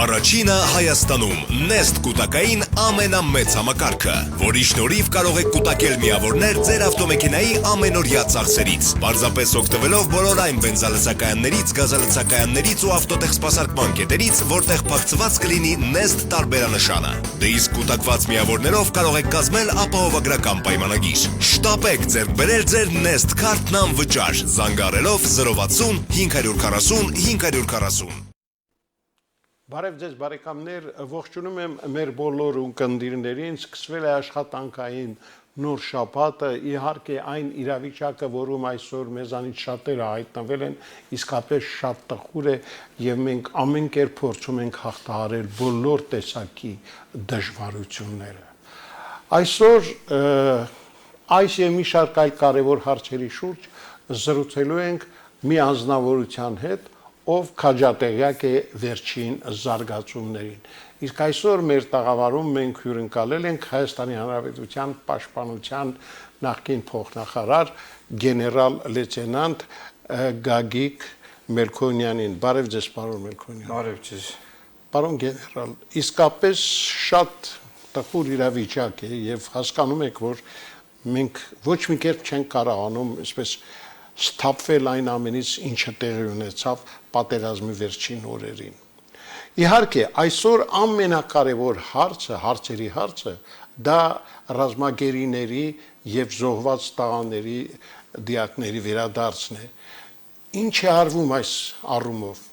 Առաջինը Հայաստանում Nest կուտակային ամենամեծ համակարգը, որի շնորհիվ կարող եք կուտակել միավորներ ձեր ավտոմեքենայի ամենօրյա ծախսերից, պարզապես օգտվելով բոլոր այն բենզալցակայաններից, գազալցակայաններից ու ավտոտեխսպասարկման կետերից, որտեղ փակցված կլինի Nest տարբերանշանը։ Դե իսկ կուտակված միավորներով կարող եք կազմել ապահովագրական պայմանագիր։ Շտապեք ձեռք բերել ձեր Nest քարտն անվճար, զանգահարելով 060 540 540։ Բարև ձեզ բարեկամներ, ողջունում եմ մեր բոլոր ունկնդիրներին, սկսվել է աշխատանքային նոր շաբաթը, իհարկե այն իրավիճակը, որում այսօր մեզանից շատերը հայտնվել են, իսկապես շատ տխուր է եւ մենք ամեն կերպ փորձում ենք հաղթահարել բոլոր տեսակի դժվարությունները։ Այսօր այս եւ մի շարք այլ կարևոր հարցերի շուրջ զրուցելու ենք մի անձնավորության հետ, ով քաջատեղյակ է վերջին զարգացումներին։ Իսկ այսօր մեր տաղավարում մենք հյուրընկալել ենք Հայաստանի Հանրապետության Պաշտպանության նախկին փոխնախարար գեներալ լեյտենանտ Գագիկ Մելքոնյանին։ Բարև ձեզ, պարոն Մելքոնյան։ Բարև ձեզ։ Պարոն գեներալ, իսկապես շատ տխուր իրավիճակ է եւ հասկանում եք, որ մենք ոչ մի կերպ չենք կարողանում այսպես սթափվել այն ամենից, ինչը տեղի ունեցավ պատերազմի վերջին օրերին։ Իհարկե, այսօր ամենակարևոր հարցերի հարցը դա ռազմագերիների եւ զոհված տղաների դիակների վերադարձն է։ Ինչ է արվում այս առումով։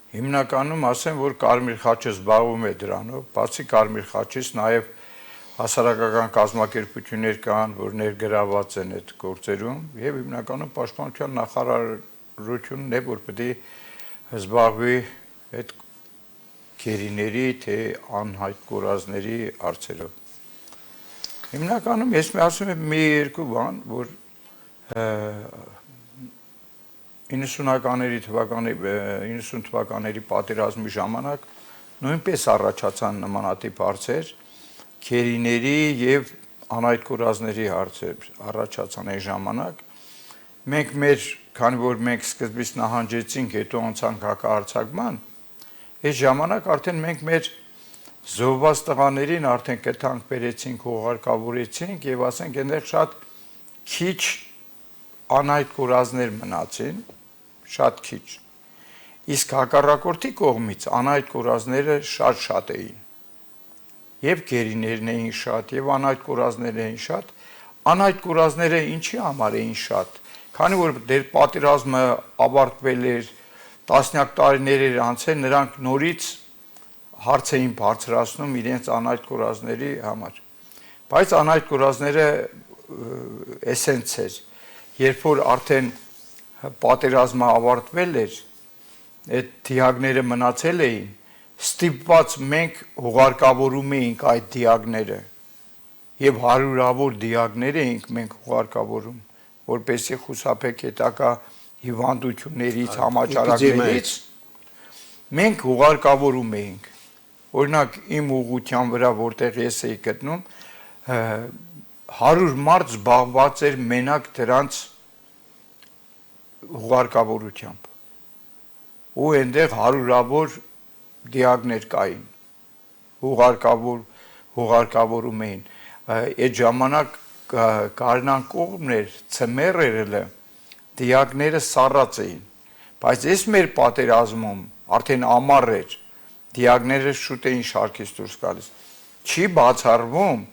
Հիմնականում ասեմ, որ Կարմիր խաչը զբաղվում է դրանով, բացի Կարմիր խաչից նաև հասարակական կազմակերպություններ կան, որ ներգրաված են այդ գործերում եւ հիմնականում պաշտպանության նախարարությունն է, որ պետք է զբաղվի այդ գերիների թե անհայտ կորածների հարցերով։ Հիմնականում ես ասում եմ մի երկու բան, որ 90 թվականների պատերազմի ժամանակ նույնպես առաջացան նմանատիպ հարցեր, քերիների եւ անհայտ կորածների հարցեր առաջացան այն ժամանակ։ Մենք քանի որ մենք սկզբից նահանջեցինք, հետո անցանք հակահարձակման, այս ժամանակ արդեն մենք մեր զոհված տղաներին արդեն կտանք բերեցինք, հողարկավորեցինք եւ ասենք այնտեղ շատ քիչ անհայտ կորածներ մնացին, շատ քիչ։ Իսկ հակառակորդի կողմից անհայտ կորածները շատ էին։ Եվ գերիներն էին շատ, եւ անհայտ կորածներ էին շատ։ Անհայտ կորածները ինչի համար էին շատ։ Քանի որ դեր պատերազմը ավարտվել էր, տասնյակ տարիներ էր անցել, նրանք նորից հարց էին բարձրացնում իրենց անհայտ կորածների համար։ Բայց անհայտ կորածները էսենց էր, երբ որ արդեն պատերազմը ավարտվել էր, այդ դիակները մնացել էին, ստիպված մենք հուղարկավորում էինք այդ դիակները եւ հարյուրավոր դիակներ էինք մենք հուղարկավորում, որպեսզի խուսափենք հետագա հիվանդություններից, համաճարակներից, մենք հուղարկավորում էինք։ Օրինակ իմ ուղղության վրա, որտեղ ես էի գտնում, 100 մարդ զբաղված էր մենակ դրանց հուղարկավորությամբ։ Ու այնտեղ հարյուրավոր դիակներ կային, հուղարկավորում էին, այդ ժամանակ գարնան կողմներ, ծմերերը, դիակները սառած էին, բայց ես մեր պատերազմում արդեն ամառ էր, դիակները շուտ էին շարքից դուրս գալիս, չի բացառվում,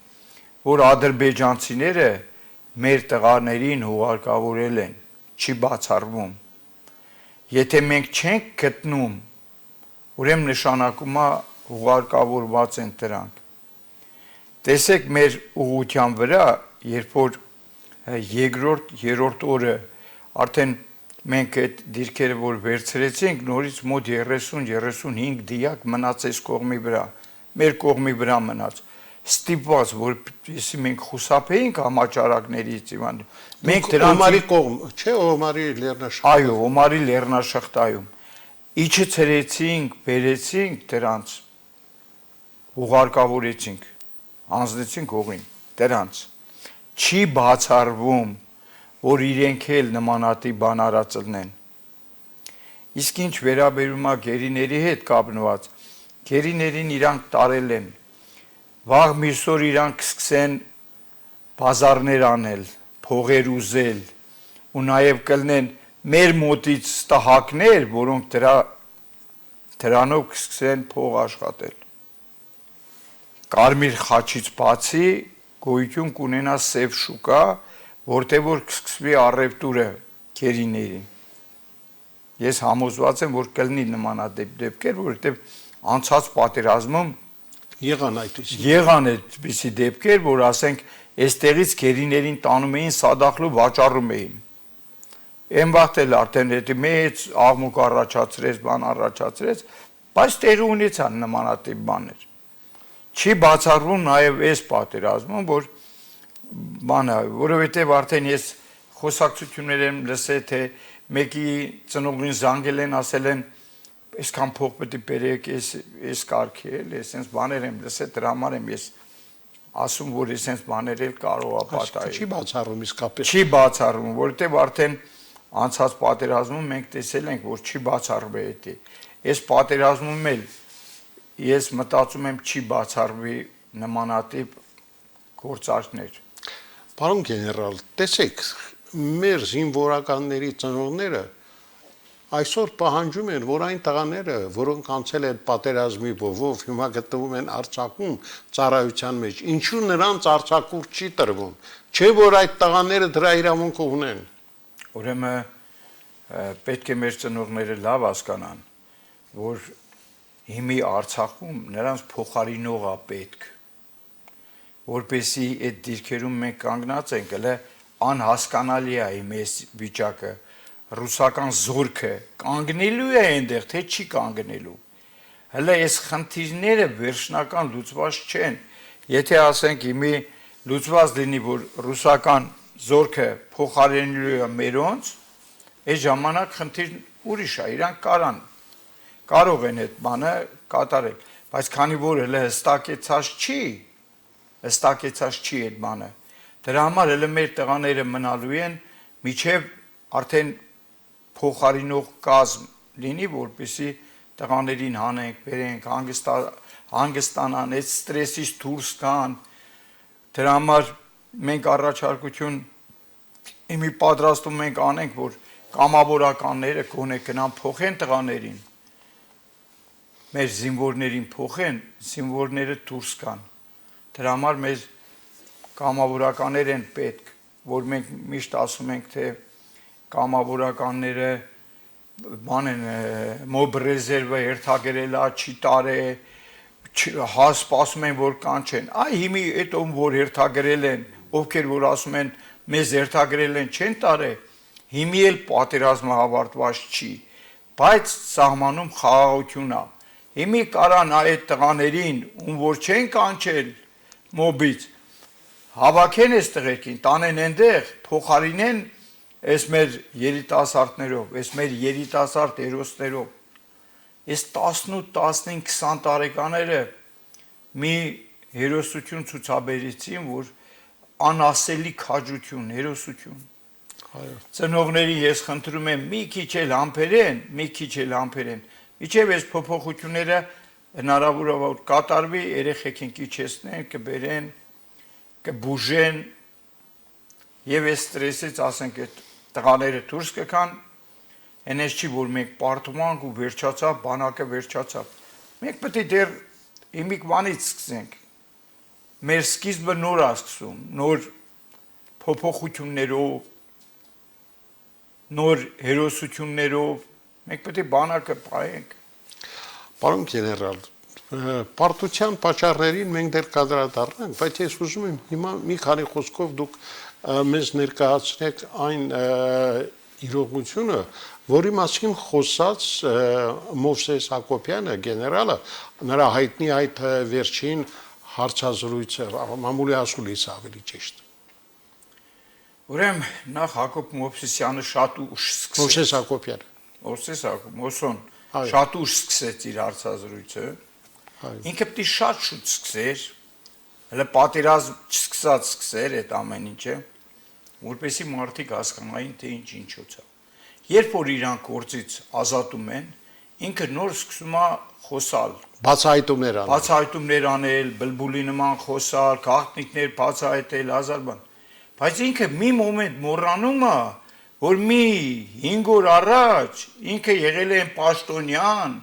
որ ադրբեջանցիները մեր տղաներին հուղարկավորել են, չի բացառվում, եթե մենք չենք գտնում, ուրեմն նշանակում է հուղարկավորված են դրանք։ Տեսեք մեր ուղղության վրա, երբ որ երրորդ օրը արդեն մենք այդ դիրքերը որ վերցրեցինք, նորից մոտ 30-35 դիակ մնաց այս կողմի վրա, մեր կողմի վրա մնաց։ Ստիպված, որպեսզի մենք խուսափեինք համաճարակներից, մենք դրանց Օմարի կողմ, չէ, Օմարի լեռնաշղթայում։ Այո, Օմարի լեռնաշղթայում իջեցրեցինք, բերեցինք դրանց, հուղարկավորեցինք, հանձնեցինք հողին, դրանց, չի բացառվում, որ իրենք էլ նմանատիպ բան արածելն են։ Իսկ ինչ վերաբերում է գերիների հետ կապնված, գերիներին իրանք տարել են, վաղ միսօր իրանք կսկսեն բազարներ անել, փողեր ուզել, ու նաև կլնեն մեր մոտից ստահակներ, որոնք դրանով կսկսեն փող աշխատել։ Կարմիր խաչից բացի գոյություն կունենա սև շուկա, որտեղ որ կսկսվի առևտուրը գերիներին։ Ես համոզված եմ, որ կլինի նմանատիպ դեպքեր, որովհետև անցած պատերազմում եղան այդպիսի այդպիսի դեպքեր, որ ասենք այստեղից գերիներին տանում էին Սադախլու վաճառում էին։ Այն վաղտ էլ արդեն հետի մեծ աղմուկ առաջացրեց, բան առաջացրեց, բայց տեղի ունեցան նմանատիպ բաներ։ Չի բացառվում նաև այս պատերազմում, որ բանը, որովհետև արդեն ես խոսակցություններ եմ լսել, թե մեկի ծնողին զանգել են, ասել են, այսքան փող պետք է բերեք, այս կարգի էլ, այսպես բաներ եմ լսել, դրա համար եմ ես ասում, որ այսպես բաներ էլ կարող է պատահել։ Չի բացառվում իսկապես։ Չի բացառվում, որովհետև արդեն անցած պատերազմում մենք տեսել ենք, որ չի բացառվի դա։ Այս պատերազմում էլ ես մտածում եմ չի բացառվի նմանատիպ գործարքներ։ Պարոն գեներալ, տեսեք, մեր զինվորականների ծնողները այսօր պահանջում են, որ այն տղաները, որոնք անցել են պատերազմի ովով, հիմա գտնվում են Արցախում ծառայության մեջ, ինչու նրանց արձակուրդ չի տրվում, չէ որ այդ տղաները դրա իրավունքը ունեն։ Ուրեմն պետք է մեր ծնողները լավ հասկանան, որ հիմի Արցախում նրանց փոխարինող է պետք, որպեսզի այդ դիրքերում մենք կանգնած ենք, հələ անհասկանալի է իմ այս վիճակը, ռուսական զորքը կանգնելու է այնտեղ, թե չի կանգնելու։ Հələ այս խնդիրները վերջնական լուծված չեն։ Եթե ասենք հիմի լուծված լինի, որ ռուսական զորքը փոխարինելու է մերոնց, այս ժամանակ խնդիրն ուրիշ է, իրանք կարող են այդ բանը կատարել, բայց քանի որ հələ հստակեցած չի այդ բանը, դրա համար հələ մեր տղաները մնալու են միջև արդեն փոխարինող կազմ լինի, որպեսզի տղաներին հանենք, բերենք, հանգստանան, այդ ստրեսից դուրս գան։ Դրա համար մենք առաջարկություն իմի պատրաստում ենք անենք, որ կամավորականները գոնե գնան փոխեն տղաներին, մեր զինվորներին փոխեն, զինվորները դուրս գան։ Դրա համար մեր կամավորականներ են պետք, որ մենք միշտ ասում ենք, թե կամավորականները բան են մոբ ռեզերվը հերթագրելա, չի տարե, սպասում են, որ կանչեն։ Այ հիմի այդ ում որ հերթագրել են, ովքեր որ ասում են մեզ հերթագրել են, չեն տարե, հիմի էլ պատերազմը հավարտված չի, բայց սահմանում խաղաղություն է։ Հիմի կարան այդ տղաներին, ում որ չեն կանչել մոբից, հավաքեն այս տղերքին, տանեն այնտեղ, փոխարինեն այս մեր երիտասարդներով, այս մեր երիտասարդ հերոսներով, այս 18, 15, 20 տարեկաները մի հերոսություն ցուցաբերեցին, որ անասելի քաջություն, հերոսություն։ Ծնողների ես խնդրում եմ մի քիչ էլ համբերեն, իջև այս փոփոխությունները հնարավոր է որ կատարվի, երեխեքին կիչեցնեն, կբերեն, կբուժեն եւ այս ստրեսից ասենք այդ տղաները դուրս կգան, այնպես չի որ մենք պարտումանք ու վերջացավ, բանակը վերջացավ։ Մենք պետք է դեռ իմիկվանից սկսենք։ Մեր սկիզբը նոր է սկսում, նոր փոփոխություններով, նոր հերոսություններով, մենք պետք է բանակը պահենք։ Պարոն գեներալ, պարտության պատճառներին մենք դեռ կանդրադառնանք, բայց ես ուզում եմ հիմա մի քանի խոսքով դուք մեզ ներկայացնեք այն իրողությունը, որի մասին խոսած Մովսես Հակոբյանը, գեներալը, նրա հայտնի այդ վերջին հարցազրույցը, մամուլի ասուլիսը ավելի ճիշտ։ Ուրեմն նախ Հակոբ Մովսեսյանը շատ ուշ Մովսես Հակոբյանը։ Մոսոն շատ ուշ սկսեց իր հարցազրույցը։ Ինքը պետք է շատ շուտ սկսեր, հələ պատերազմ չսկսած սկսեր այդ ամեն ինչը, որպեսզի մարդիկ հասկանային թե ինչոցա։ երբ որ իրան գործից ազատում են, ինքը նոր սկսում է խոսալ, Բացահայտումներ անում։ բացահայտումներ անել, բլբուլի նման խոսալ, գաղտնիքներ բացահայտել, հազար բան։ Բայց ինքը մի մոմենտ մոռանում է, որ մի 5 օր առաջ ինքը եղել է պաշտոնյան,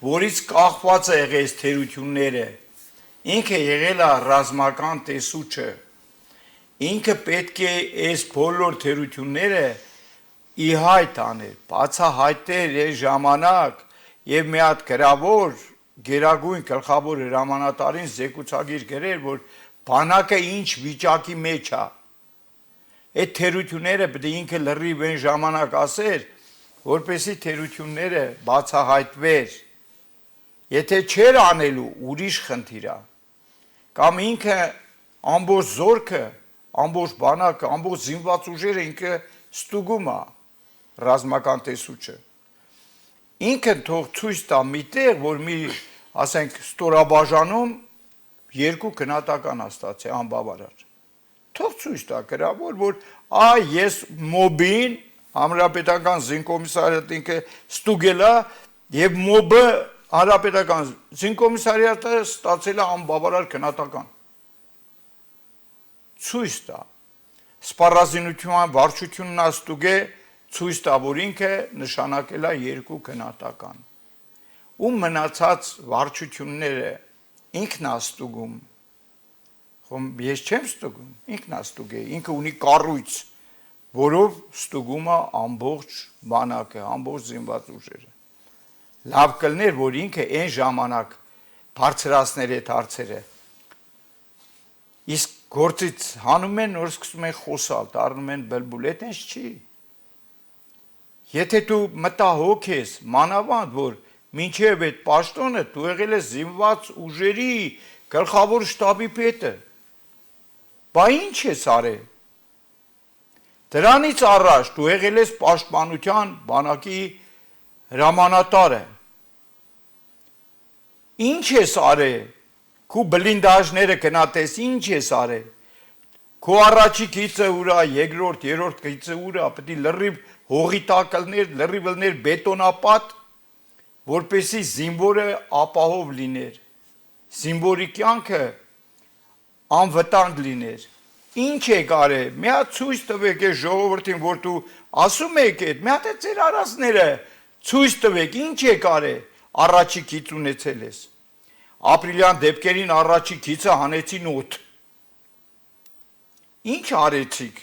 որից կախված է եղել թերությունները։ Ինքը եղել է ռազմական տեսուչը։ Ինքը պետք է այս բոլոր թերությունները ի հայտ անել, բացահայտել այս ժամանակ եւ մի հատ գրավոր Գերագույն գլխավոր հրամանատարին զեկուցագիր գրեր, որ բանակը ինչ վիճակի մեջ է։ Այդ թերությունները պետք է ինքը լրիվ այն ժամանակ ասեր, որպեսզի թերությունները բացահայտվեր։ Եթե չէր անելու, ուրիշ խնդիր է։ Կամ ինքը ամբողջ զորքը, ամբողջ բանակը, ամբողջ զինված ուժերը ինքը ստուգում է ռազմական տեսուչը։ Ինքը թող ցույց տա միտեղ, որ մի, ասենք, ստորաբաժանում երկու գնահատական ստացի անբավարար։ Թող ցույց տա գրավոր, որ ես մոբին հանրապետական զինկոմիսարիատը ինքը ստուգել է եւ մոբը հանրապետական զինկոմիսարիատը ստացել է անբավարար գնահատական։ Ցույց տա։ Սպառազինության վարչությունն է ստուգե ցույց տա, որ ինքը նշանակել է երկու գնահատական։ Ու մնացած վարչությունները ինքն է ստուգում։ Խոմ ես չեմ ստուգում, ինքն է ստուգե, ինքը ունի կառույց, որով ստուգում է ամբողջ բանակը, ամբողջ զինված ուժերը։ Լավ կլներ, որ ինքը այն ժամանակ բարձրացներ այդ հարցերը։ Իսկ գործից հանում են, նոր սկսում են խոսալ, դառնում են բլբուլ, այդ ինչ չի։ Եթե դու մտահոգ ես, մանավանդ, որ մինչև այդ պաշտոնը դու եղել ես զինված ուժերի գլխավոր շտաբի պետը, բա ինչ ես արել։ Դրանից առաջ դու եղել ես պաշտպանության բանակի հրամանատարը։ Ինչ ես արել։ Քու բլինդաժները գնատես, ինչ ես արել։ Քու առաջի գիծը ուրա, երկրորդ, երրորդ գիծը ուրա, պետք է լրիվ հողի տակլներ, լրիվ լներ բետոնապատ, որպեսի զինվորը ապահով լիներ, զինվորի կյանքը անվտանգ լիներ։ Ինչ եք արել, մի հատ ցույց տվեք այս ժողովրդին, որ դու ասում եք այդ, մի հատ է ձեր արածները ցույց տվեք, ինչ եք արել, առաջի գիծ ունեցել ես։ Ապրիլյան դեպքերին առաջի գիծը հանեցին օդ։ Ինչ արեցիք։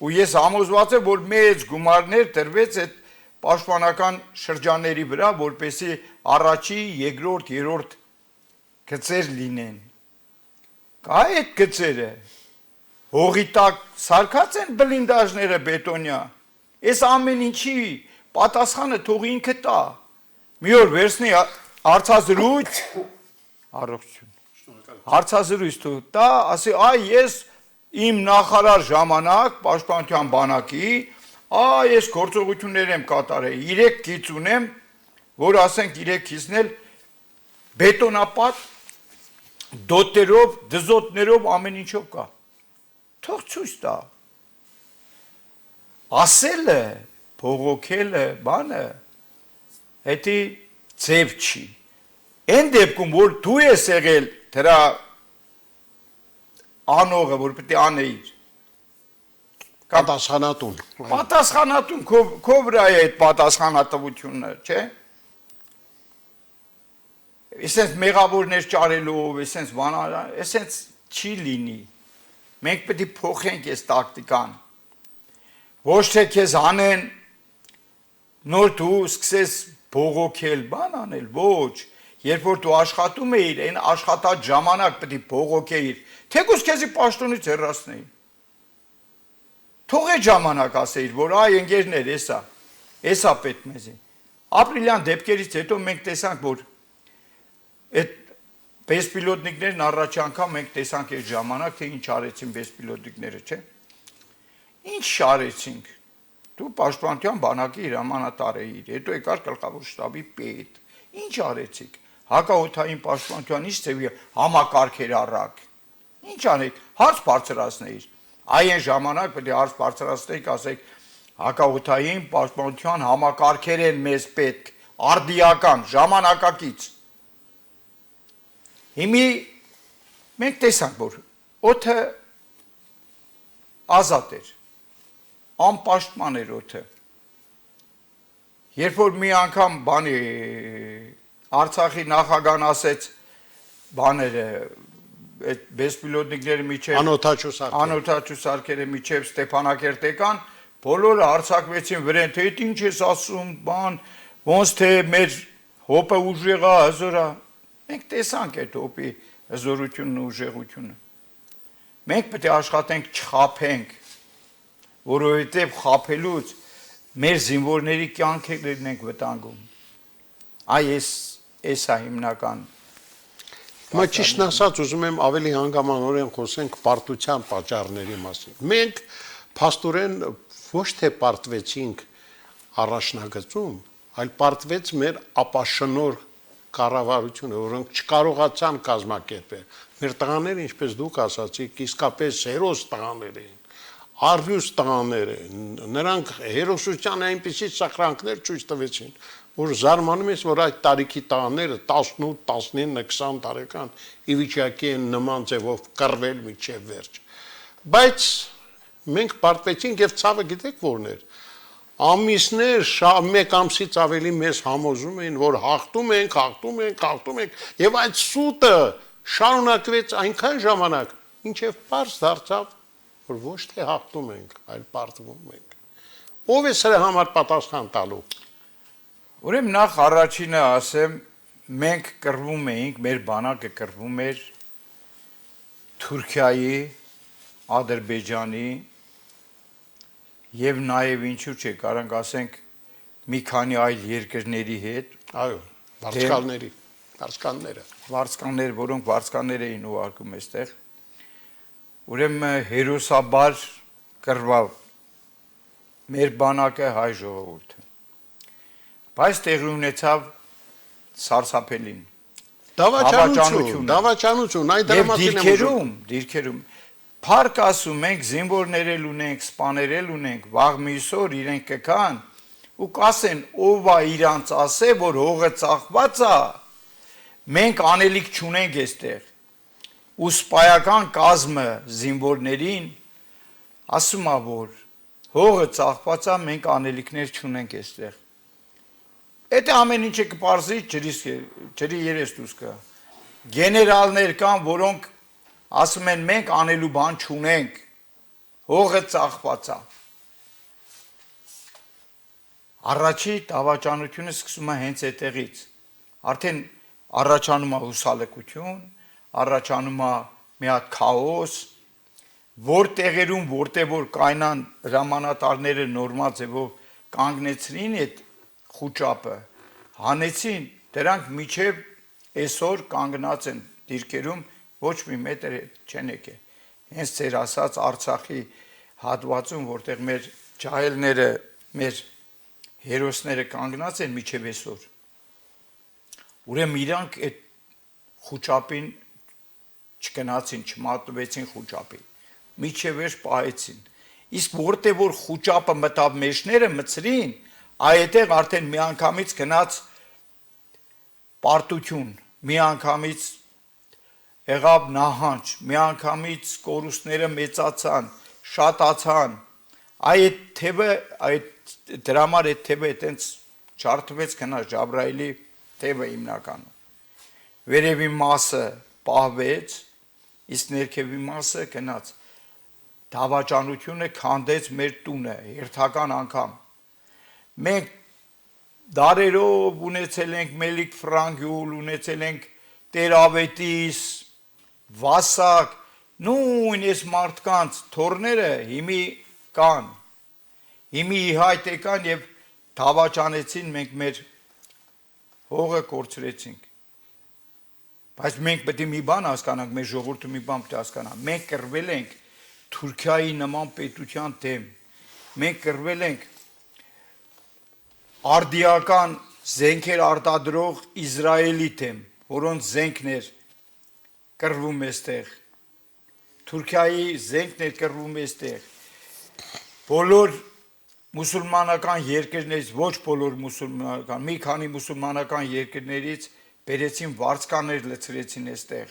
Ու ես համոզված եմ, որ մեծ գումարներ տրվեց այդ պաշտպանական շրջանների վրա, որպեսզի առաջի, երկրորդ, երրորդ գծեր լինեն։ Կա այդ գծերը։ Հողի տակ սարքած են բլինդաժները բետոնյա։ Այս ամեն ինչի պատասխանը թող ինքը տա։ Մի օր վերցնի հարցազրույց, առողջություն։ Հարցազրույց տա, ասի, ես իմ նախարար ժամանակ պաշտպանության բանակի, ես գործողություններ եմ կատարել, 3 գիծ ունեմ, որ ասենք 3 գիծն էլ բետոնապատ, դոտերով, դզոտներով, ամեն ինչով կա։ Թող ցույց տա։ Ասելը, փողոքելը, բանը, հետի ձև չի։ Այն դեպքում, որ դու ես եղել դրա անողը, որ պետք է անեիր։ Պատասխանատուն։ Պատասխանատուն, քո վրա է այդ պատասխանատվությունը, չէ՞։ Այսպես մեղավորներ ճարելով, այսպես չի լինի։ Մենք պետք է փոխենք այս տակտիկան։ Ոչ թե քեզ անեն, նոր դու սկսես բողոքել, բան անել, ոչ։ Երբ որ դու աշխատում էիր, այն աշխատած ժամանակ պետք է բողոքեիր, թեկուզ քեզի պաշտոնից հեռացնեին։ Թող այդ ժամանակ ասեիր, որ ընկերներ, էսա պետք մեզի։ Ապրիլյան դեպքերից հետո մենք տեսանք, որ այդ բեսպիլոտնիկներն առաջ անգամ մենք տեսանք այդ ժամանակ, թե ինչ արեցին բեսպիլոտնիկները, չէ՞։ Ինչ արեցինք։ Դու պաշտպանության բանակի հրամանատար էիր, հետո եկար գլխավոր շտաբի պետ։ Ինչ արեցիք։ Հակաօդային պաշտպանության ինչ ծեվի համակարգեր առակ։ Ինչ անեք, հարց բարձրացնեիր։ Այն ժամանակ պետք է հարց բարձրացնեիք, ասեք, Հակաօթային պաշտպանության համակարգեր են մեզ պետք, արդիական, ժամանակակից։ Հիմի մենք տեսանք, որ օդը ազատ էր, անպաշտպան էր օդը։ Երբ որ մի անգամ բանի Արցախի նախագահան ասեց բաները այդ բեսպիլոտնիկների միջև անօթաչու սարքերը միջև Ստեփանակերտ եկան, բոլորը արձակվեցին վրան, թե ինչ ես ասում, բան, ոնց թե մեր հոպը ուժեղ է, հզոր է։ Մենք տեսանք այդ հոպի հզորությունն ու ուժեղությունը։ Մենք պետք է աշխատենք չխաբենք, որովհետև խաբելուց մեր զինվորների կյանքերն ենք վտանգում։ Այս է հիմնական։ Մա ճիշտ ասած ուզում եմ ավելի հանգամանորեն խոսենք պարտության պատճառների մասին։ Մենք փաստորեն ոչ թե պարտվեցինք առաջնագծում, այլ պարտվեց մեր ապաշնոր կառավարությունը, որոնք չկարողացան կազմակերպել։ Մեր տղաները, ինչպես դուք ասացիք, իսկապես հերոս տղաներ էին, առյուծ տղաներ են, նրանք հերոսության այնպիսի սխրանքներ ցույց տվեցին, որ զարմանում ես, որ այդ տարիքի տղաները 18, 19, 20 տարեկան ի վիճակի են նման ձևով կռվել մինչև վերջ։ Բայց մենք պարտվեցինք եւ ցավը գիտեք որն էր։ Ամիսներ, մեկ ամսից ավելի մեզ համոզում էին, որ հաղթում ենք եւ այդ սուտը շարունակվեց այնքան ժամանակ, ինչեւ པարզ դարձավ, որ ոչ թե հաղթում ենք, այլ պարտվում ենք։ Ո՞վ է սրա համար պատասխան տալու։ Ուրեմն նախ առաջինը ասեմ, մենք կռվում էինք, մեր բանակը կռվում էր Թուրքիայի, Ադրբեջանի եւ նաեւ ինչու՞ չէ, կարանք ասենք մի քանի այլ երկրների հետ, այո, վարձկանները, որոնք վարձկաններ էին ուղարկում այստեղ։ Ուրեմն հերոսաբար կռվավ մեր բանակը, հայ ժողովուրդը։ Բայց տեղի ունեցավ սարսափելին դավաճանություն, այդ դիրքերում Փառք ասում ենք, զինվորներ էլ ունենք, սպաներ էլ ունենք, վաղ միսօր իրենք կգան ու կասեն, ով է իրանց ասե, որ հողը ծախված է, մենք անելիք չունենք այստեղ։ Ու սպայական կազմը զինվորներին ասում է, որ հողը ծախված է, մենք անելիքներ չունենք այստեղ։ Այդ ամեն ինչը կպարզի ջրի երես դուրս կա։ Գեներալներ կան, որոնք ասում են մենք անելու բան չունենք, հողը ծախված է։ Առաջի դավաճանությունը սկսում է հենց այդտեղից։ Արդեն առաջանում է հուսալքություն, առաջանում է մի հատ քաոս, որ տեղերում, որտեղ որ կայնան հրամանատարները նորմալ ձևով կանգնեցրին այդ խուճապը, հանեցին, դրանք միջև այսօր կանգնած են դիրքերում, ոչ մի մետր չեն եկել։ Հենց ձեր ասած Արցախի հատվածում, որտեղ մեր ջահելները, մեր հերոսները կանգնած են միջև այսօր։ Ուրեմն իրանք այդ խուճապին չգնացին, չմատնվեցին խուճապին, միջև վերջ պահեցին։ Իսկ որտեղ որ խուճապը մտավ մեջները մցրին, այդտեղ արդեն միանգամից գնաց պարտություն, միանգամից եղավ նահանջ, միանգամից կորուստները մեծացան, շատացան։ Այդ թևը, դրա համար այդ թևը այտենց չարթվեց գնաց Ջաբրայելի թևը հիմնականում։ Վերևի մասը պահվեց, իսկ ներքևի մասը գնաց։ Դավաճանությունը քանդեց մեր տունը, հերթական անգամ։ Մենք դարերով ունեցել ենք Մելիք Ֆրանգյուլ, ունեցել ենք Տերավետիս, Վասակ, նույն այս մարդկանց թորները հիմի կան, հիմի իհայտ եկան և դավաճանեցին, մենք մեր հողը կորցրեցինք։ Բայց մենք պետք է մի բան հասկանանք, մեր ժողովուրդը մի բան պետք է հասկանա, մենք կռվել ենք Թուրքիայի նման պետության դեմ, մենք կռվել ենք արդիական զենքեր արտադրող Իսրայելի դեմ, որոնց զենքներ կռվում էստեղ, Թուրքիայի զենքներ կռվում էստեղ, բոլոր մուսուլմանական երկրներից ոչ բոլոր մուսուլմանական, մի քանի մուսուլմանական երկրներից բերեցին վարձկաներ լցրեցին այստեղ։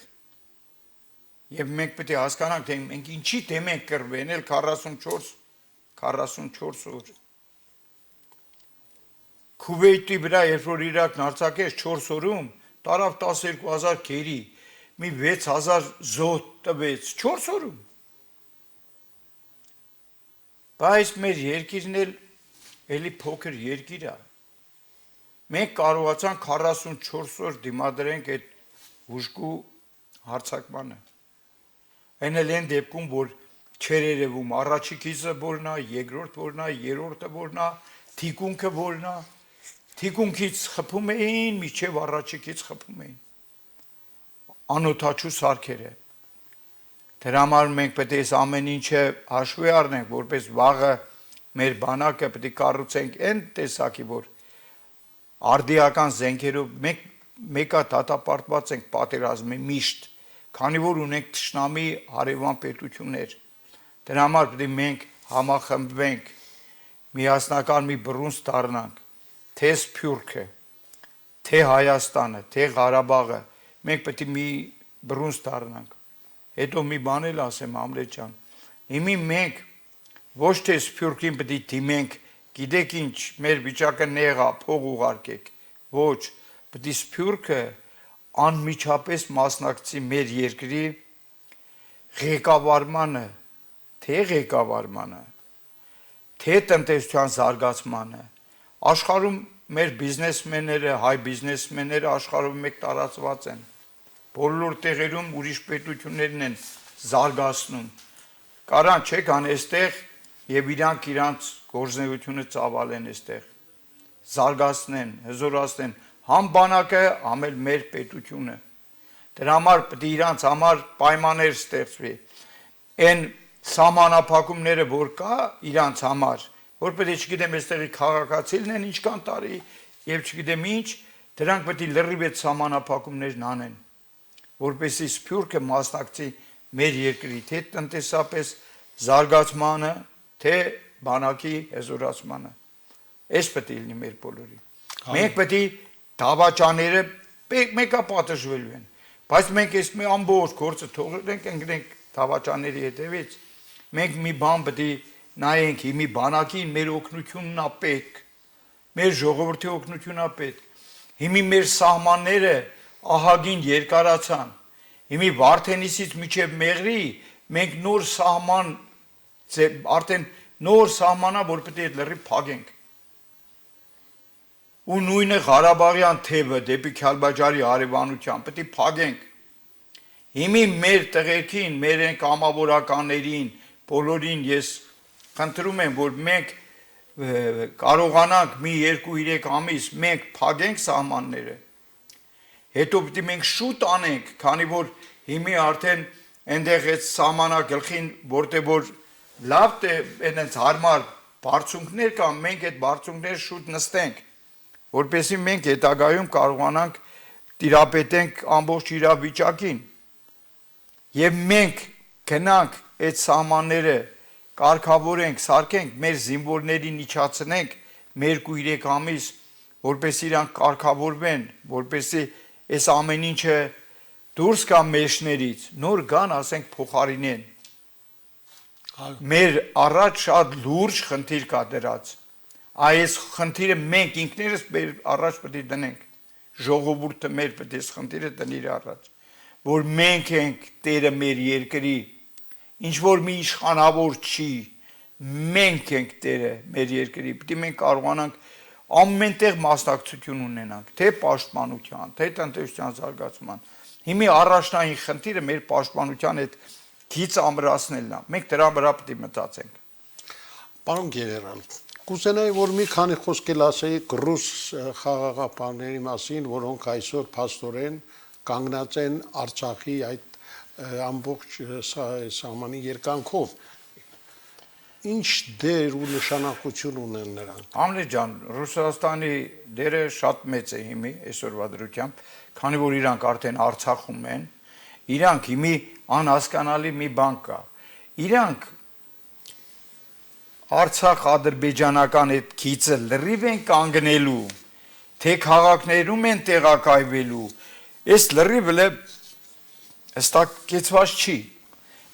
Եվ մենք պետք է հասկանանք, թե մենք ինչի դեմ ենք կռվել 44 օր։ Քուվեյթի վրա երբ որ Իրաքն արձակեց 4 օրում, տարավ 12000 քերի, մի 6000 զոհ տվեց 4 օրում։ Բայց մեր երկիրն էլի փոքր երկիր է։ Մենք կարողացանք 44 օր դիմադրենք այդ հուժկու հարձակմանը։ Այն էլ այն դեպքում, որ չեր երևում առաջի քիզը որն է, երկրորդ որն է, երրորդը որն է, թիկունքը որն է, թիկունքից խփում էին, միջև առաջի քիզ խփում էին։ Անօթաչու սարքերը։ Դրա համար մենք պետք է այս ամեն ինչը հաշվի առնենք, որպես վաղը մեր բանակը պետք է կառուցենք այն տեսակի, որ արդիական զենքերով մենք մեկա դատապարտված ենք պատերազմի միշտ, քանի որ ունենք թշնամի հարևան պետություններ։ Դրա համար պետք է մենք համախմբվենք, միասնական մի բռունց դառնանք, թե Սփյուռքը, թե Հայաստանը, թե Ղարաբաղը, մենք պետք է մի բռունց դառնանք։ Հետո մի բան էլ ասեմ Ամրետ ջան, հիմի մենք ոչ թե Սփյուռքին պետք է դիմենք, գիտեք ինչ, մեր վիճակը նեղ է, փող ուղարկեք, ոչ, պետք է Սփյուռքը անմիջապես մասնակցի մեր երկրի ղեկավարմանը, թե տնտեսության զարգացմանը, աշխարհում մեր բիզնեսմենները, հայ բիզնեսմենները աշխարհում մեկ տարածված են, բոլոր տեղերում ուրիշ պետություններն են զարգացնում, կարան չեք ան այստեղ եւ իրանք գործունեությունը ծավալեն այստեղ, զարգացնեն, հզորացնեն, համ բանակը, համ էլ մեր պետությունը, դրա համար պետք է իրանց համար պայմաններ ստեղծվի, այն սահմանափակումները, որ կա իրանց համար, որ պետք է չգիտեմ այստեղի քաղաքացիներն են ինչքան տարի եւ չգիտեմ ինչ, դրանք պետք է լրիվ այդ սահմանափակումներն անեն, որպեսզի Սփյուռքը մասնակցի մեր երկրի թե տնտեսապես զարգացմանը, թե բանակի հզորացմանը։ Այս պետք է լինի մեր բոլորի։ Մենք պետք է դավաճաները մեկա պատժվելու են, բայց մենք այս մի ամբողջ գործը թողնենք ընկնենք դավաճաների հետևից, մենք մի բան պետք է նայենք, հիմի բանակին մեր օգնությունն է պետք, մեր ժողովրդի օգնությունն է պետք, հիմի մեր սահմանները ահագին երկարացան, հիմի Վարդենիսից մինչև Մեղրի մենք նոր սահման, արդեն նոր սահմանա, որ պետք է լրիվ փակենք, ու նույնը Ղարաբաղյան թևը դեպի Քյալբաջարի հարևանության պետք է փակենք, հիմի մեր տղերքին, մեր են կամավորականներին, բոլորին ես խնդրում եմ, որ մենք կարողանանք մի 2-3 ամիս մենք փակենք սահմանները, հետո պետք է մենք շուտ անենք, քանի որ հիմի արդեն այնտեղ այդ սահմանագլխին, որտեղ որ լավ այնց հարմար բարձունքներ կան, մենք այդ բարձունքները շուտ նստենք, որպեսզի մենք հետագայում կարողանանք տիրապետենք ամբողջ իրավիճակին, եւ մենք գնանք այդ սահմանները կարգավորենք, սարքենք, մեր զինվորներին իջացնենք 2-3 ամիս, որպեսզի իրանք կարգավորվեն, որպեսզի այս ամեն ինչը դուրս գա մեջներից, նոր գան, ասենք փոխարինեն։ Մեր առաջ շատ լուրջ խնդիր կա դրած։ Այս խնդիրը մենք ինքներս առաջ պետք է դնենք։ Ժողովուրդը մեր պետք է խնդիրը դնի առաջ, որ մենք ենք տերը մեր երկրի, ինչ որ մի իշխանավոր չի, մենք ենք տերը մեր երկրի, պետք է մենք կարողանանք ամենտեղ մասնակցություն ունենանք, թե պաշտպանության, թե տնտեսության զարգացման։ Հիմի առաջնային խնդիրը մեր պաշտպանության այդ գիծ ամրացնելն է։ Մենք դրա վրա պետք է մտածենք։ Պարոն գեներալ, կուզենայի, որ մի քանի խոսք էլ ասեիք ռուս խաղաղապահների մասին, որոնք այսօր փաստորեն կանգնած են Արցախի այդ ամբողջ սահմանի երկանքով։ Ինչ դեր ու նշանակություն ունեն նրանք։ Ամրետ ջան, Ռուսաստանի դերը շատ մեծ է հիմի այսօրվա դրությամբ, քանի որ իրանք արդեն Արցախում են, իրանք հիմի անհասկանալի մի բան կա։ Իրանք Արցախ-ադրբեջանական այդ քիծը լրիվ են կանգնելու, թե քաղաքներում են տեղակայվելու, այս լրիվը հստակ կեցված չի։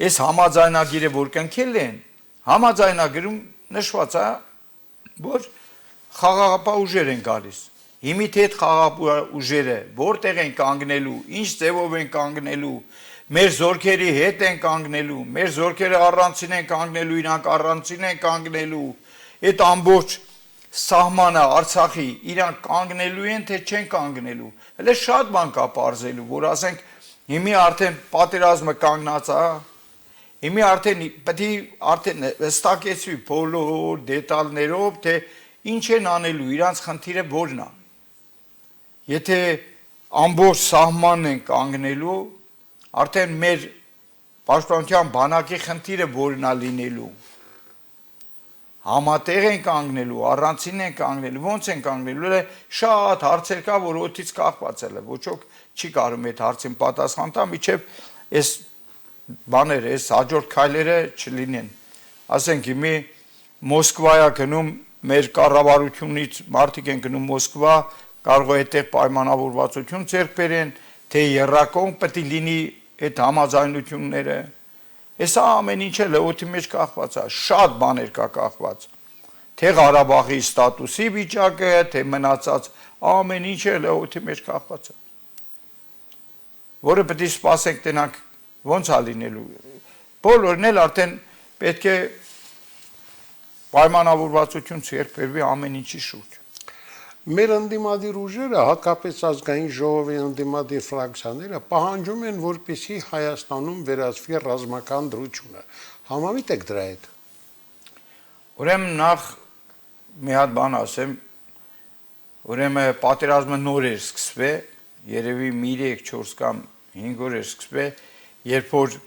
Այս համաձայնագիրը որ կնքել են, համաձայնագրում նշված է, որ խաղաղապահ ուժեր են գալիս։ Հիմի թե այդ խաղաղապահ ուժերը որտեղ են կանգնելու, ինչ ձևով են կանգնելու, մեր զորքերի հետ են կանգնելու, մեր զորքերը առանցին են կանգնելու, իրանք առանցին են կանգնելու, այդ ամբողջ սահմանը Արցախի իրանք կանգնելու են, թե չեն կանգնելու։ Հələ շատ բան կա պարզելու, որ ասենք հիմի արդեն պատերազմը կանգնած է, հիմի արդեն պետք է արդեն հստակեցվի բոլոր դետալներով, թե ինչ են անելու, իրանց խնդիրը որն է։ Եթե ամբողջ սահմանն են կանգնելու, արդեն մեր պաշտպանության բանակի խնդիրը որն է լինելու։ Համատեղ են կանգնելու, առանցին են կանգնելու, ոնց են կանգնելու, շատ հարցեր կա, որ օդից կախված է, ոչ ոք չի կարող այդ հարցին պատասխան տա, մինչև այս բաները, այս հաջորդ քայլերը չլինեն։ Ասենք հիմի Մոսկվայա գնում մեր կառավարությունից մարդիկ են գնում Մոսկվա, կարող է այդտեղ պայմանավորվածություն ձեռք բերեն, թե եռակողմ պետք է լինի այդ համաձայնությունները։ Հեսա ամեն ինչ էլ օդի մեջ կախված է, շատ բաներ կա կախված։ Թե Ղարաբաղի ստատուսի վիճակը, թե մնացած ամեն ինչ էլ օդի մեջ կախված է։ Որը պետք է սպասենք տնանք ոնց է լինելու։ Բոլորն էլ արդեն պետք է պայմանավորվածություն ձեռք բերվի ամեն ինչի շուրջ։ Մեր ընդդիմադիր ուժերը, հատկապես ազգային ժողովի ընդդիմադիր ֆրակցիաները պահանջում են, որպեսզի Հայաստանում վերացվի ռազմական դրությունը։ Համամիտ եք դրա հետ։ Ուրեմն նախ մի հատ բան ասեմ, ուրեմն պատերազմը նոր էր սկսվել, երևի 3-4 կամ 5 օր էր սկսվել, երբ որ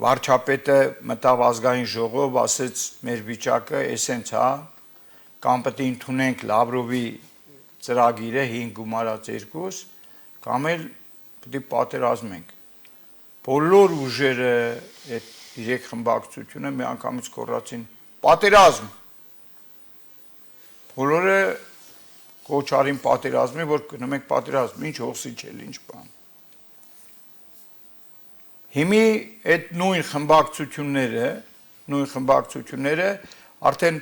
վարչապետը մտավ ազգային ժողով, ասեց մեր վիճակը էսենց է, կամ պետք է ընդունենք Լավրովի ծրագիրը 5 գումարած 2, կամ էլ պետք է պատերազմենք։ Բոլոր ուժերը, այդ 3 խմբակցությունը մի անգամից կոռացին պատերազմ։ Բոլորը կոչ արին պատերազմի, որ գնում ենք պատերազմ, ինչ հոսի չել, ինչ բան։ Հիմի այդ նույն խմբակցությունները արդեն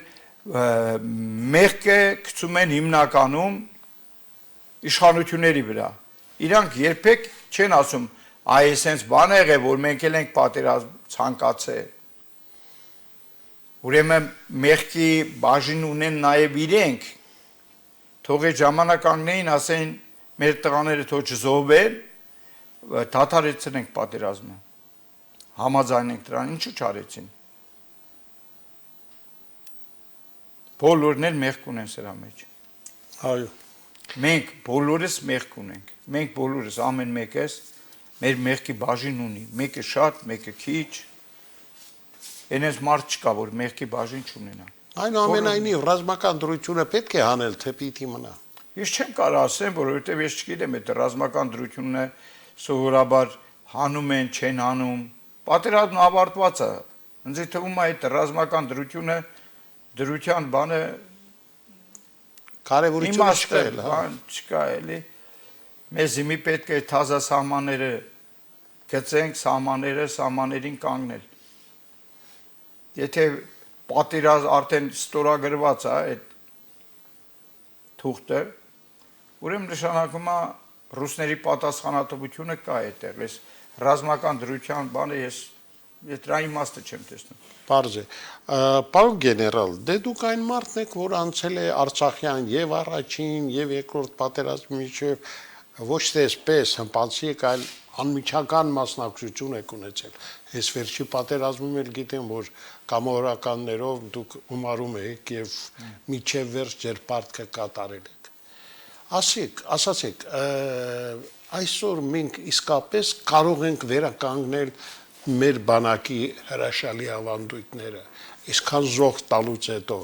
մեղքը գցում են հիմնականում իշխանությունների վրա։ Իրանք երբեք չեն ասում, այ էսենց բան եղե, որ մենք էլ ենք պատերազմ ցանկացել։ Ուրեմն մեղքի բաժին ունեն նաև իրենք։ Թող այդ ժամանակ կանգնեին, ասեն մեր տղաները թող չզոհվեն, դադարեցնենք պատերազմը։ Համաձայնենք դրան, ինչու չարեցին։ Բոլորն էլ մեղք ունեն սրա մեջ։ Այո։ Մենք բոլորս մեղք ունենք։ Մենք բոլորս ամեն մեկս մեր մեղքի բաժին ունի։ Մեկը շատ, մեկը քիչ։ Այնպես մարդ չկա, որ մեղքի բաժին չունենա։ Այնուամենայնիվ ռազմական դրությունը պետք է հանել, թե պիտի մնա։ Ես չեմ կարող ասեմ, որովհետև ես չգիտեմ, այդ ռազմական դրությունը սովորաբար հանում են, չեն հանում։ Պատերազմն ավարտված է։ Ինձ թվում է այդ ռազմական դրության բանը Կարևորությունը չկա, բան չկա էլի։ Մեզ հիմի պետք է թազա սահմանները գծենք, սահմաններին կանգնել։ Եթե պատերազմ արդեն ստորագրված է այդ թուղթը, ուրեմն նշանակում է ռուսների պատասխանատվությունը կա այդտեղ։ Այս ռազմական դրության բանը ես դրա իմաստը չեմ տեսնում։ Պարզ է։ Պարոն գեներալ, դե դուք այն մարդն եք, որ անցել է Արցախյան եւ առաջին եւ երկրորդ պատերազմի միջև ոչ թե այսպես հմպացիկ, այլ անմիջական մասնակցություն եք ունեցել։ Այս վերջի պատերազմում էլ գիտեմ, որ կամավորականներով դուք ումարում եք եւ միջև վերջ ձեր պարտքը կատարել եք։ Ասացեք, այսօր մենք իսկապես կարող ենք վերականգնել մեր բանակի հրաշալի ավանդույթները, իսկան զոհ տալուց հետո,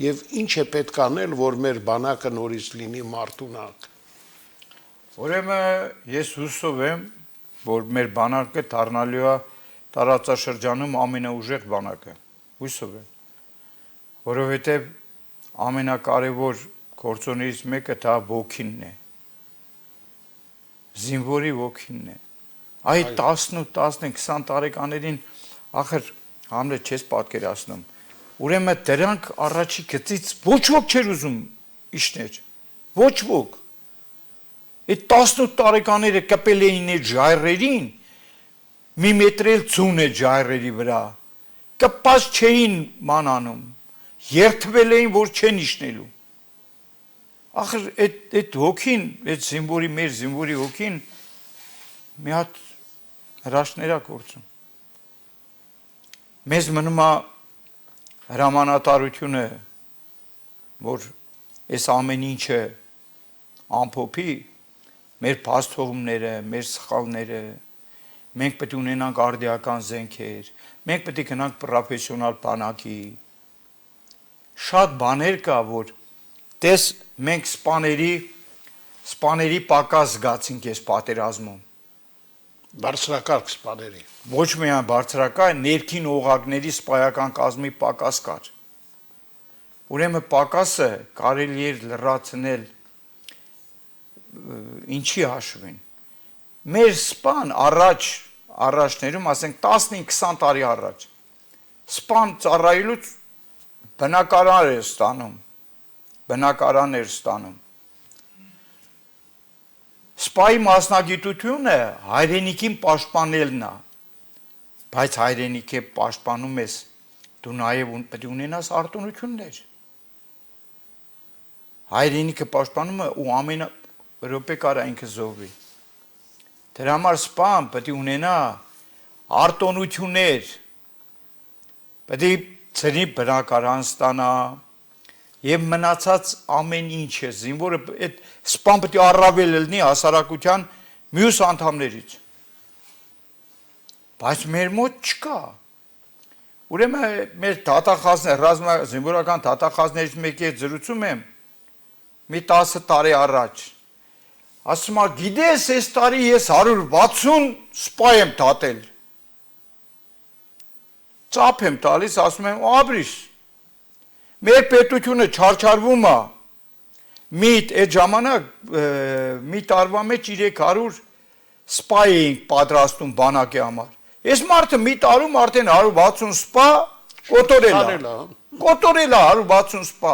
եւ ինչ է պետք անել, որ մեր բանակը նորից լինի մարդունակ։ Ուրեմն ես հուսով եմ, որ մեր բանակը դառնալու է տարածաշրջանում ամենաուժեղ բանակը։ Հուսով եմ, որովհետև ամենակարևոր գործոններից մեկը դա ոգինն է։ Զինվորի ոգինն է։ Այդ 18, 15, 20 տարեկաներին ախր Համլետ չես պատկերացնում։ Ուրեմն դրանք առաջի գծից ոչ ոք չէր ուզում իշներ։ Ոչ ոք։ Այդ 18 տարեկաները կպել էին այդ ժայռերին, մի մետր էլ ձուն է ժայռերի վրա։ Կպած չէին մանանում։ Երթվել էին, որ չեն իշնելու։ Ախր այդ հոգին, այդ զինվորի մեր զինվորի հոգին մի հատ հրաշքներ է գործում։ Մեզ մնում է հրամանատարությունը, որ այս ամեն ինչը ամփոփի, մեր փաստողումները, մեր սխալները, մենք պետք է ունենանք արդիական զենքեր, մենք պետք է գնանք պրոֆեսիոնալ բանակի։ Շատ բաներ կա, որ տես մենք սպաների պակաս զգացինք այս պատերազմում։ Բարձրակարգ սպաների։ Ոչ միայն բարձրակարգ, ներքին օղակների սպայական կազմի պակաս կար։ Ուրեմն պակասը կարելի էր լրացնել ինչի հաշվին։ Մեր սպան առաջներում, ասենք 15-20 տարի առաջ, սպան ծառայելուց բնակարան էր ստանում։ Սպայի մասնագիտությունը հայրենիքին պաշտպանելն է, բայց հայրենիքը պաշտպանում ես, դու նաև պետք է ունենաս արտոնություններ։ Հայրենիքը պաշտպանում է ու ամեն րոպե կարա ինքը զոհվի։ Դրա համար սպան պետք է ունենա արտոնություններ, պետք է ծրի բնակարան ստանա եւ մնացած ամեն ինչը զինվորը այդ սպան պետք է առավել լինի հասարակության մյուս անդամներից։ Բայց մեր մոտ չկա։ Ուրեմն մեր դատախազներ, զինվորական դատախազներից մեկի հետ զրուցում եմ մի 10 տարի առաջ։ Ասում եմ, գիտես, այս տարի ես 160 սպա եմ դատել։ Ծափ եմ տալիս, ասում եմ, ապրիս։ Մեր պետությունը չարչարվում է, այդ ժամանակ մի տարվա մեջ 300 սպա էինք պատրաստում բանակի համար։ Այս մարդը մի տարում արդեն 160 սպա կոտորել է 160 սպա։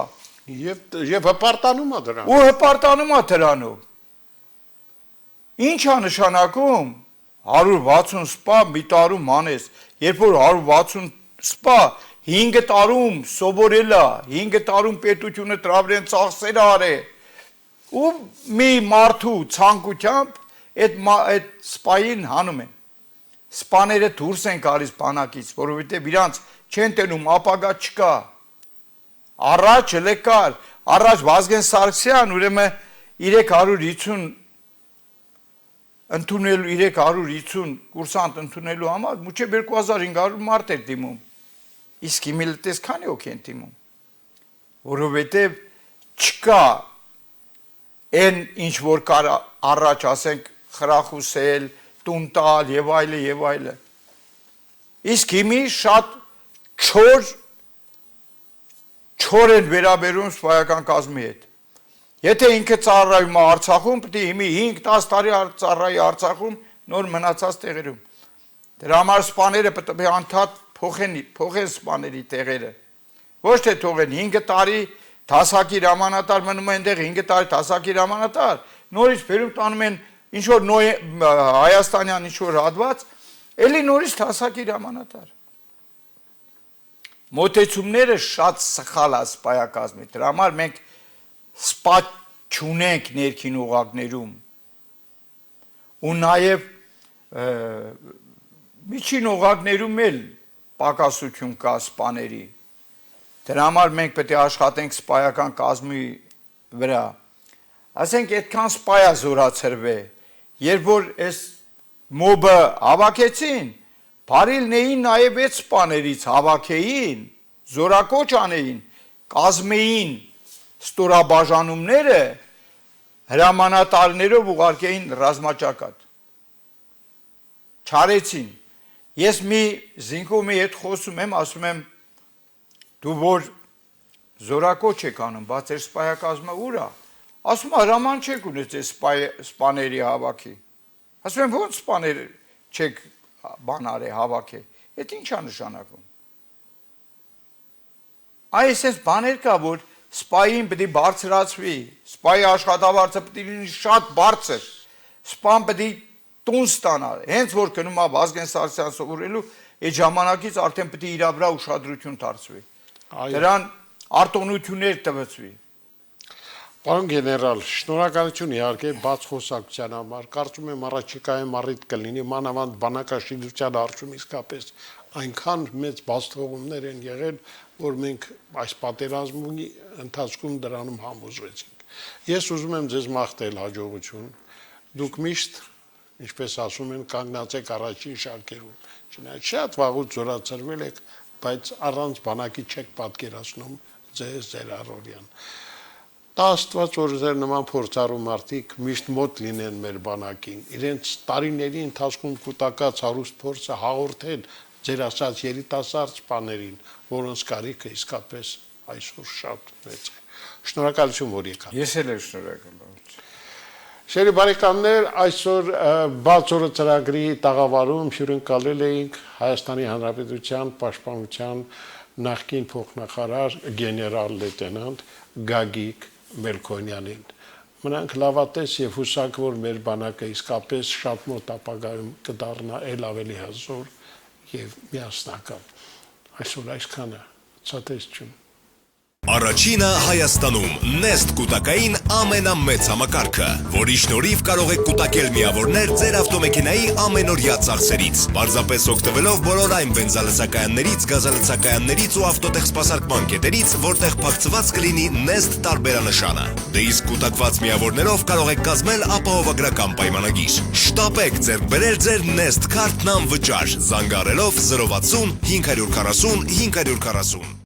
Եվ հպարտանում է դրան։ Ու հպարտանում է դրանով։ Ինչ է նշանակում 160 սպա մի տարում անես, երբ որ 160 սպա 5 տարում սովորել է, 5 տարում պետությունը տրավրեն ծախսեր արել, ու մի մարդու ցանկությամբ այդ սպային հանում են։ Սպաները դուրս են գալիս բանակից, որովհետև իրանց չեն տենում, ապագա չկա։ Առաջ լեկար, առաջ Վազգեն Սարգսյան, ուրեմն 350 ընդունելու 350 կուրսանտ ընդունելու համար մինչև 2500 մարդ էր դիմում։ Իսկ հիմա լտես քանի օք են դիմում։ Որովհետև չկա այն ինչ որ կար առաջ, ասենք խրախուսել, տուն տալ եւ այլը եւ այլը։ Իսկ հիմի շատ չոր են վերաբերում սպայական կազմի հետ։ Եթե ինքը ծառայում է Արցախում, պետք է հիմի 5-10 տարի ծառայի Արցախում, նոր մնացած տեղերում։ Դրա համար սպաները պետք է անդադ փոխեն սպաների տեղերը։ Ոչ թե թողեն 5 տարի դասակի հրամանատար մնում է այնտեղ 5 տարի դասակի հրամանատար, նորից բերում տանում են ինչ որ հայաստանյան ինչ որ հատված, էլի նորից դասակի հրամանատար։ Մոտեցումները շատ սխալ է սպայակազմի։ Դրա համար մենք սպա չունենք ներքին օղակներում ու նաև միջին օղակներում էլ պակասություն կա սպաների։ Դրա համար մենք պետք է աշխատենք սպայական կազմի վրա։ Ասենք այդքան սպայա զորացրվե, երբ որ այս մոբը հավաքեցին, բարիլնեին նաև այդ սպաներից հավաքեին, զորակոչ անեին, կազմեին ստորաբաժանումները հրամանատարներով ուղարկեին ռազմաճակատ։ Չարեցին։ Ես մի զինկոմի հետ խոսում եմ, ասում եմ, դու որ զորակոչ եք անում, բայց ձեր սպայակազմը ուր է։ Ասում է հրաման չեք ունես ձեր սպաների հավաքի։ Ասում եմ ո՞նց սպաներ չեք բանարե հավաքի։ Այդ ի՞նչ է նշանակում։ Այսպես բաներ կա, որ սպային պետք է բարձրացվի, սպայի աշխատավարձը պետք է լինի շատ բարձր, սպան պետք է տուն ստանա, հենց որ գնում է Վազգեն Սարգսյան սովորելու, այդ ժամանակից արդեն պետք է իր վրա ուշադրություն դարձվի։ Դրան արտոնություններ տվեցվի։ Պարոն գեներալ, շնորհակալություն իհարկե բաց խոսակցության համար։ Կարծում եմ առաջիկայում առիթ կլինի մանավանդ բանակաշինության հարցում իսկապես այնքան մեծ բացթողումներ են եղել, որ մենք այս պատերազմի ընթացքում դրանում համոզվեցինք։ Ես ուզում եմ ձեզ մաղթել հաջողություն։ Դուք միշտ, ինչպես ասում են, կանգնած եք առաջին շարքերում։ Չնայած շատ վաղուց զորացրվել եք, բայց առանց բանակի չեք պատկերացնում ձեզ ձեր առօրյան։ Դա Աստված, որ ձեր նման փորձառու մարդիկ միշտ մոտ լինեն մեր բանակին, իրենց տարիների ընթացքում կուտակած հարուստ փորձը հաղորդեն ձեր ասած երիտասարդ սպաներին, որոնց կարիքը իսկապես այսօր շատ մեծ է։ Շնորհակալություն, որ եկաք։ Ես էլ եմ շնորհակալ։ Շերի բարեկամներ, այսօր բաց օրը ծրագրի տաղավարում հյուրընկալել էինք Հայաստանի Հանրապետության Պաշտպանության նախկին փոխնախարար գեներալ լեյտենանտ Գագիկ Մելքոնյանին։ Մնանք լավատես եւ հուսանք, որ մեր բանակը իսկապես շատ մոտ ապագայում կդառնա ել ավելի հզոր եւ միասնական։ Այսօր այսքանը, ցտեսություն։ Առաջինը Հայաստանում Nest կուտակային ամենամեծ համակարգը, որի շնորհիվ կարող եք կուտակել միավորներ ձեր ավտոմեքենայի ամենօրյա ծախսերից, պարզապես օգտվելով բոլոր այն բենզալցակայաններից, գազալցակայաններից ու ավտոտեխ սպասարկման կետերից, որտեղ փակցված կլինի Nest տարբերանշանը։ Դե իսկ կուտակված միավորներով կարող եք կազմել ապահովագրական պայմանագիր։ Շտապեք ձեռք բերել ձեր Nest քարտն անվճար, զանգահարելով 060 540 540։